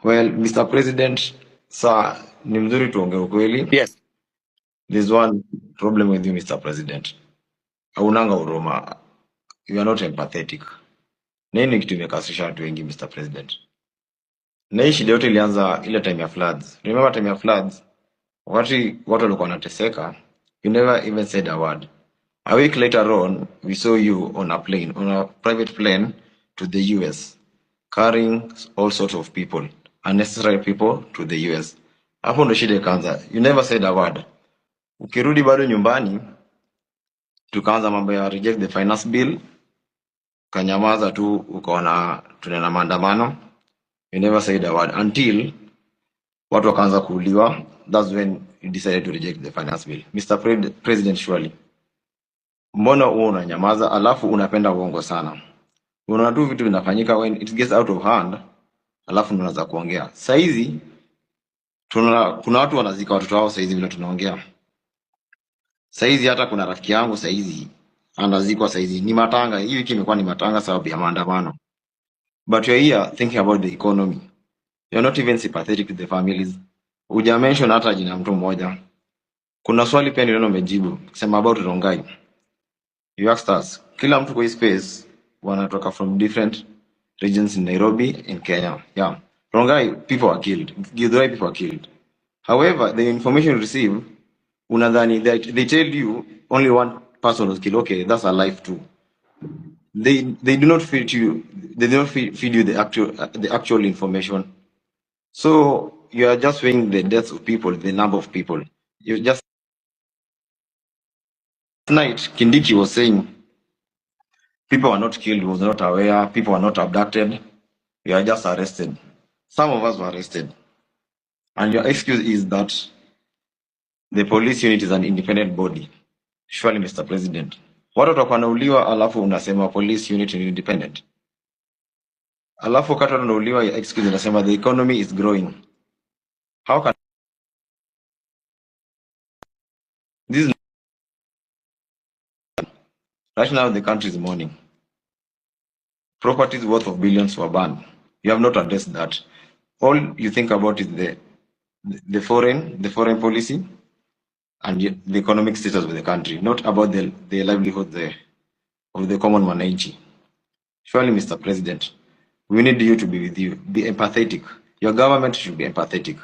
Well, Mr. President, sir, ni mzuri tuongee ukweli. Yes. There's one problem with you, Mr. President. Haunanga huruma. You are not empathetic. Na hii ni kitu imekasirisha watu wengi, Mr. President. Na hii shida yote ilianza ile time ya floods. Remember time ya floods? Wakati watu walikuwa wanateseka, you never even said a word. A week later on, we saw you on a private plane to the US, carrying all sorts of people, unnecessary people to the US. Hapo ndo shida ikaanza. You never said a word. Ukirudi bado nyumbani, tukaanza mambo ya reject the finance bill, kanyamaza tu, ukaona tunaenda maandamano. You never said a word until watu wakaanza kuuliwa. That's when you decided to reject the finance bill. Mr. President, surely mbona huo unanyamaza alafu unapenda uongo sana? Unaona tu vitu vinafanyika when it gets out of hand, alafu unaanza kuongea. Saizi kuna watu wanazika watoto wao saizi vile tunaongea. Saizi hata kuna rafiki yangu saizi anazikwa saizi. Ni matanga, hii wiki imekuwa ni matanga sababu ya maandamano. But you're here thinking about the economy. You're not even sympathetic to the families. Uja mention hata jina mtu mmoja. Kuna swali pia niliona umejibu kusema about Rongai. You asked us, kila mtu kwa hii space wanatoka from different regions in Nairobi in Kenya. Yeah. Rongai, people are killed. Githurai, people are killed. However, the information received, unadhani they tell you only one person was killed. Okay, that's a life too. They do not feed you. They do not feed you the actual information. So you are just weighing the deaths of people, the number of people. You just tonight Kindiki was saying people are not killed. He was not aware. People are not abducted. We are just arrested. Some of us were arrested, and your excuse is that the police unit is an independent body. Surely, Mr. President, watu watakuwa wanauliwa alafu unasema police unit is independent. Alafu wakati wanauliwa excuse unasema the economy is growing. How can this is right now the country is mourning. Properties worth of billions were banned. You have not addressed that. All you think about is the foreign policy and the economic status of the country, not about the livelihood of the common mananchi. Surely, Mr. President, we need you to be with you. Be empathetic. Your government should be empathetic.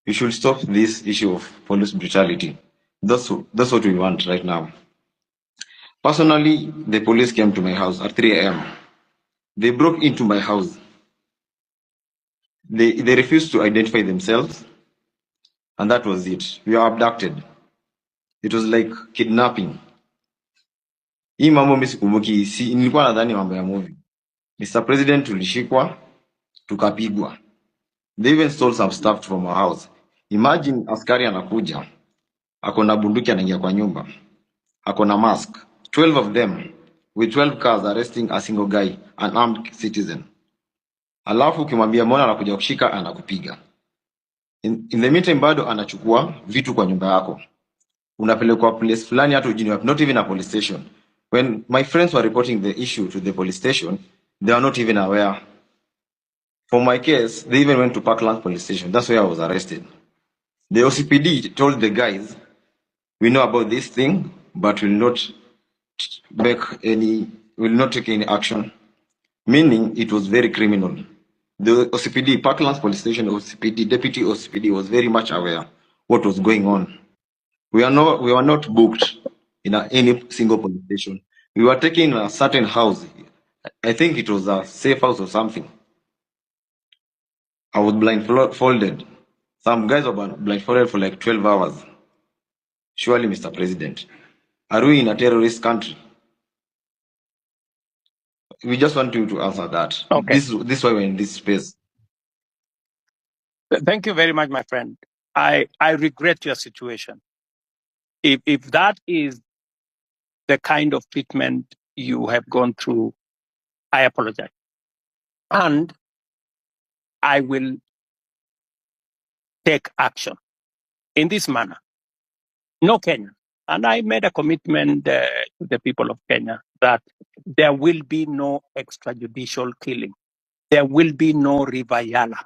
You should stop this issue of police brutality. That's what we want right now. Personally, the police came to my house at 3 a.m. They broke into my house. They refused to identify themselves, and that was it. We were abducted. It was like kidnapping. Hii mambo mimi sikumbuki, nilikuwa nadhani mambo ya movie. Mr. President, tulishikwa, tukapigwa. They even stole some stuff from our house. Imagine askari anakuja, ako na bunduki anaingia kwa nyumba, ako na mask, 12 of them with 12 cars arresting a single guy, an armed citizen. Alafu ukimwambia mbona anakuja kushika, anakupiga. In the meantime bado anachukua vitu kwa nyumba yako. Unapelekwa place fulani hata ujini wapi, not even a police station. When my friends were reporting the issue to the police station, they are not even aware. For my case, they even went to Parkland police station. That's where I was arrested. The OCPD told the guys, we know about this thing, but will not take any action. Meaning it was very criminal. The OCPD, Parkland police station OCPD, deputy OCPD was very much aware what was going on. We were not booked in any single police station. We were taking a certain house. I think it was a safe house or something. I was blindfolded. Some guys were blindfolded for like 12 hours. Surely, Mr. President, are we in a terrorist country? We just want you to answer that. Okay. This is why we're in this space. Thank you very much, my friend. I regret your situation. If that is the kind of treatment you have gone through, I apologize. And I will take action in this manner. No Kenya. And I made a commitment to the people of Kenya that there will be no extrajudicial killing. There will be no River Yala.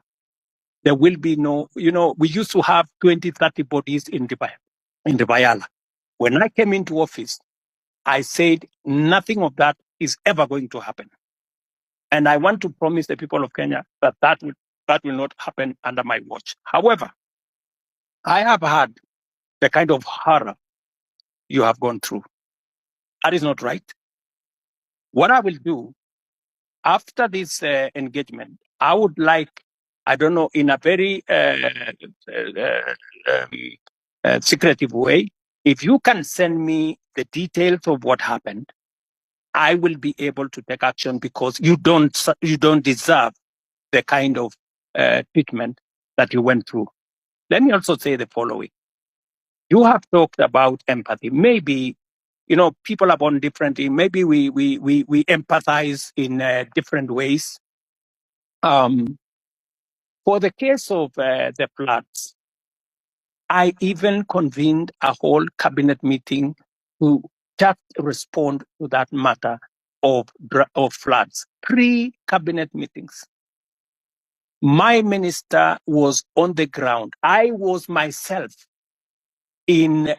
There will be no, we used to have 20, 30 bodies in the Bayala. When I came into office, I said nothing of that is ever going to happen. And I want to promise the people of Kenya that that will not happen under my watch. However, I have had the kind of horror you have gone through. That is not right. What I will do after this engagement, I would like, I don't know, in a very secretive way, if you can send me the details of what happened, I will be able to take action, because you don't deserve the kind of treatment that you went through. Let me also say the following. You have talked about empathy. Maybe, people are born differently. Maybe we empathize in different ways. For the case of the floods, I even convened a whole cabinet meeting to just respond to that matter of floods. 3 cabinet meetings. My minister was on the ground. I was myself in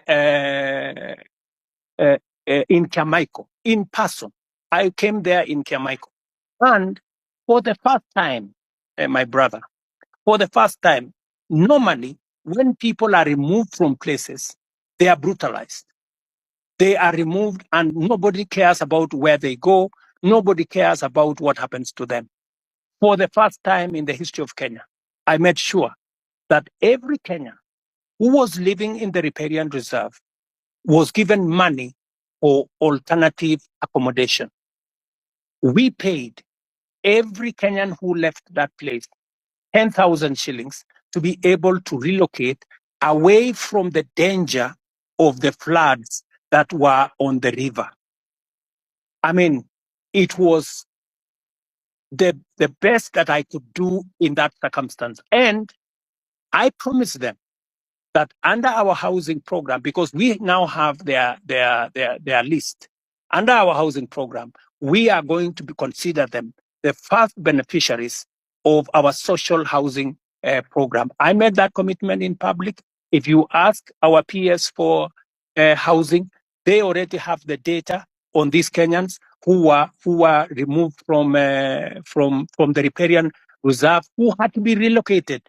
Kiamaiko, in person. I came there in Kiamaiko. And for the first time, my brother, for the first time, normally when people are removed from places, they are brutalized. They are removed and nobody cares about where they go. Nobody cares about what happens to them. For the first time in the history of Kenya, I made sure that every Kenyan who was living in the riparian reserve was given money for alternative accommodation. We paid every Kenyan who left that place 10,000 shillings to be able to relocate away from the danger of the floods that were on the river. I mean, it was the best that I could do in that circumstance. And I promised them that under our housing program, because we now have their list, under our housing program, we are going to consider them the first beneficiaries of our social housing program. I made that commitment in public. If you ask our peers for housing, they already have the data on these Kenyans who were removed from the riparian reserve, who had to be relocated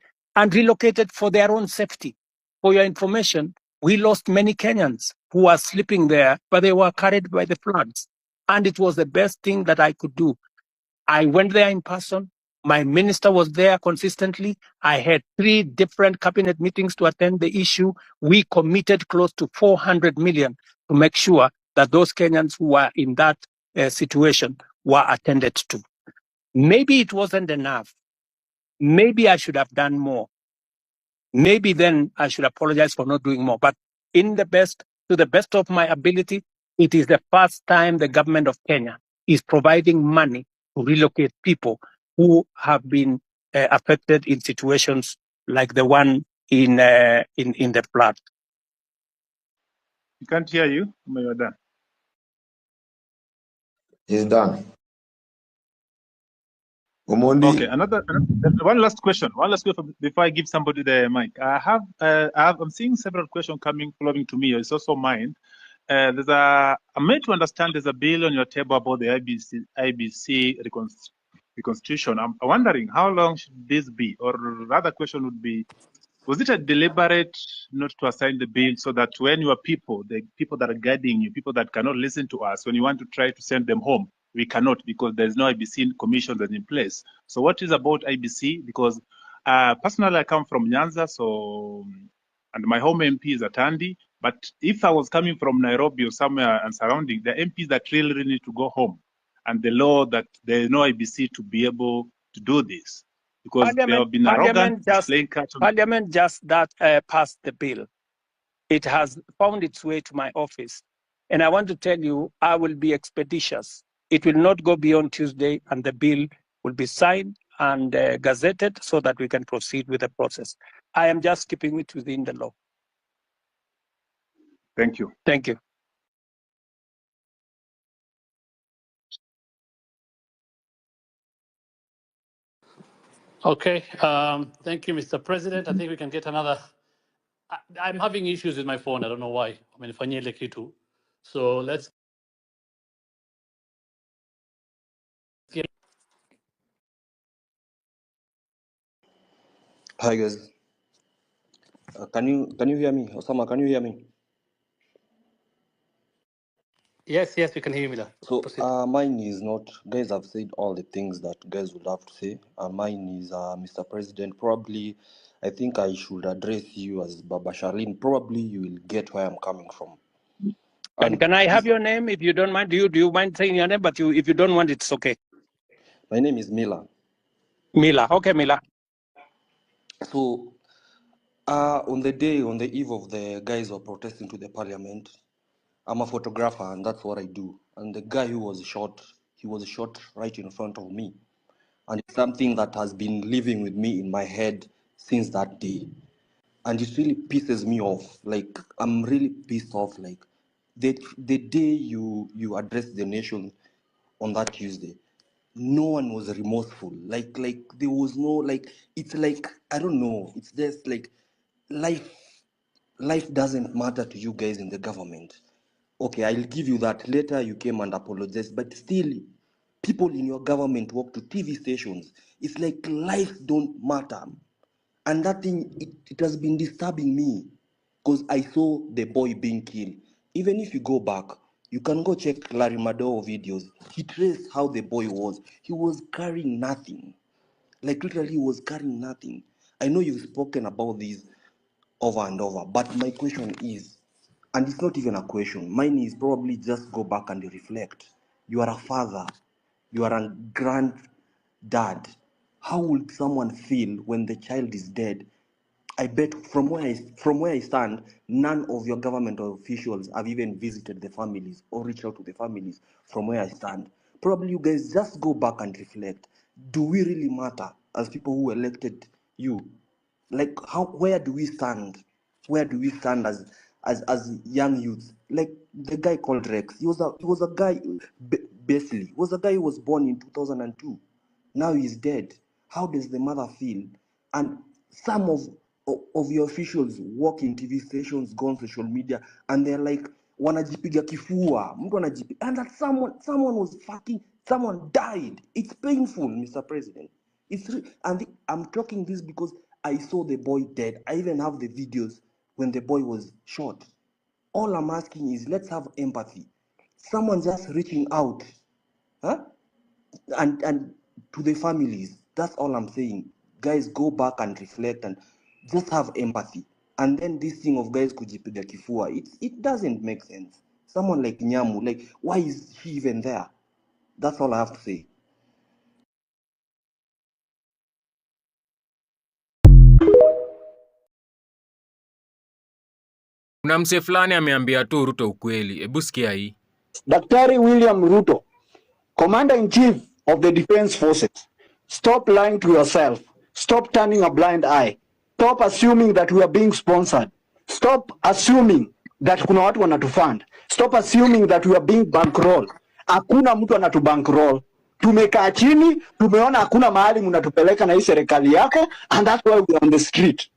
for their own safety. For your information, we lost many Kenyans who were sleeping there, but they were carried by the floods. And it was the best thing that I could do. I went there in person. My minister was there consistently. I had 3 different cabinet meetings to attend the issue. We committed close to 400 million to make sure that those Kenyans who were in that situation were attended to. Maybe it wasn't enough. Maybe I should have done more. Maybe then I should apologize for not doing more. But to the best of my ability, it is the first time the government of Kenya is providing money to relocate people who have been affected in situations like the one in the flood. We can't hear you. You're done. He's done. Omondi. Okay, one last question. One last question before I give somebody the mic. I'm seeing several questions flowing to me. It's also mine. I'm made to understand there's a bill on your table about the IBC reconstitution. I'm wondering how long should this be? Or rather question would be, was it a deliberate not to assign the bill so that when your people, the people that are guiding you, people that cannot listen to us, when you want to try to send them home, we cannot because there's no IBC commission that's in place. So what is about IBC? Because personally, I come from Nyanza, and my home MP is at Andi. But if I was coming from Nairobi or somewhere and surrounding, the MPs that really need to go home, and the law that there is no IBC to be able to do this. Because they have been arrogant, playing catch. Parliament just passed the bill. It has found its way to my office. And I want to tell you, I will be expeditious. It will not go beyond Tuesday, and the bill will be signed and gazetted so that we can proceed with the process. I am just keeping it within the law. Thank you. Thank you. Okay. Thank you, Mr. President. I think we can get another. I'm having issues with my phone. I don't know why. I mean, fanyele kitu. So let's get. Hi guys, can you hear me? Osama, can you hear me? Yes, we can hear you, Mila. So Proceed. mine is not. Guys have said all the things that guys would have to say. Mine is Mr. President. Probably, I think I should address you as Baba Sharlin. Probably you will get where I'm coming from. And And can I have your name if you don't mind? Do you mind saying your name? But if you don't want, it's okay. my name is Mila. Mila. Okay, Mila. So on the eve of the guys who are protesting to the parliament, I'm a photographer and that's what I do. And the guy who was shot, he was shot right in front of me. And it's something that has been living with me in my head since that day. And it really pisses me off. Like, I'm really pissed off. Like, the day you addressed the nation on that Tuesday, no one was remorseful. Like there was no, like, it's like, I don't know. It's just like life doesn't matter to you guys in the government. Okay, I'll give you that. Later you came and apologized, but still, people in your government walk to TV stations. It's like life don't matter. And that thing, it has been disturbing me because I saw the boy being killed. Even if you go back, you can go check Larry Madowo videos. He traced how the boy was. He was carrying nothing. Like literally, he was carrying nothing. I know you've spoken about this over and over, but my question is, and it's not even a question, mine is probably just go back and reflect. You are a father, you are a granddad. How would someone feel when the child is dead? I bet from where I stand, none of your government officials have even visited the families or reached out to the families from where I stand. Probably you guys just go back and reflect. Do we really matter as people who elected you? Like where do we stand? Where do we stand as young youths? Like the guy called Rex, he was a guy, basically was a guy who was born in 2002. Now he's dead. How does the mother feel? And some of your officials work in TV stations, go on social media, and they're like, wanajipiga kifua, mtu anajipiga, and that someone was fucking, someone died. It's painful, Mr. President. I'm talking this because I saw the boy dead. I even have the videos when the boy was shot. All I'm asking is let's have empathy. Someone just reaching out, huh? And to the families. That's all I'm saying. Guys, go back and reflect and just have empathy. And then this thing of guys kujipiga kifua, it doesn't make sense. Someone like Nyamu, like, why is he even there? That's all I have to say. Kuna mse fulani ameambia tu Ruto ukweli. Hebu sikia hii. Daktari William Ruto, Commander-in-Chief of the Defense Forces, stop lying to yourself. Stop turning a blind eye. Stop assuming that we are being sponsored. Stop assuming that kuna watu wanatufund. Stop assuming that we are being bankroll. Hakuna mtu anatubankroll. Tumekaa chini, tumeona hakuna mahali mnatupeleka na hii serikali yako, and that's why we are on the street.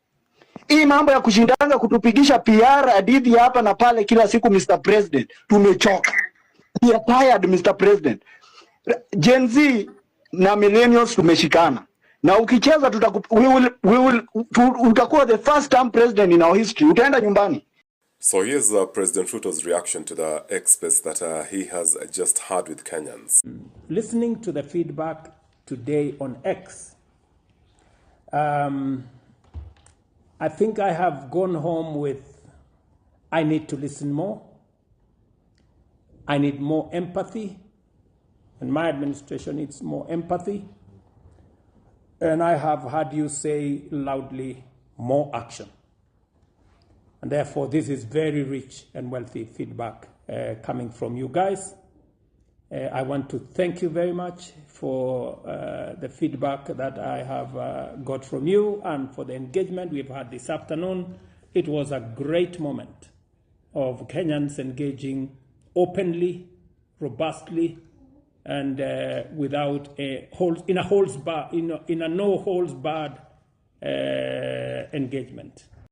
Hii mambo ya kushindanga kutupigisha PR hadithi hapa na pale kila siku, Mr. President, tumechoka. We are tired, Mr. President. Gen Z na millennials tumeshikana. Na ukicheza utakuwa the first time president in our history. Utaenda nyumbani. So here's President Ruto's reaction to the experts that he has just had with Kenyans. Listening to the feedback today on X, I think I have gone home with, I need to listen more. I need more empathy. And my administration needs more empathy. And I have heard you say loudly, more action. And therefore, this is very rich and wealthy feedback coming from you guys. I want to thank you very much for the feedback that I have got from you and for the engagement we've had this afternoon. It was a great moment of Kenyans engaging openly, robustly, and without a no holds barred engagement.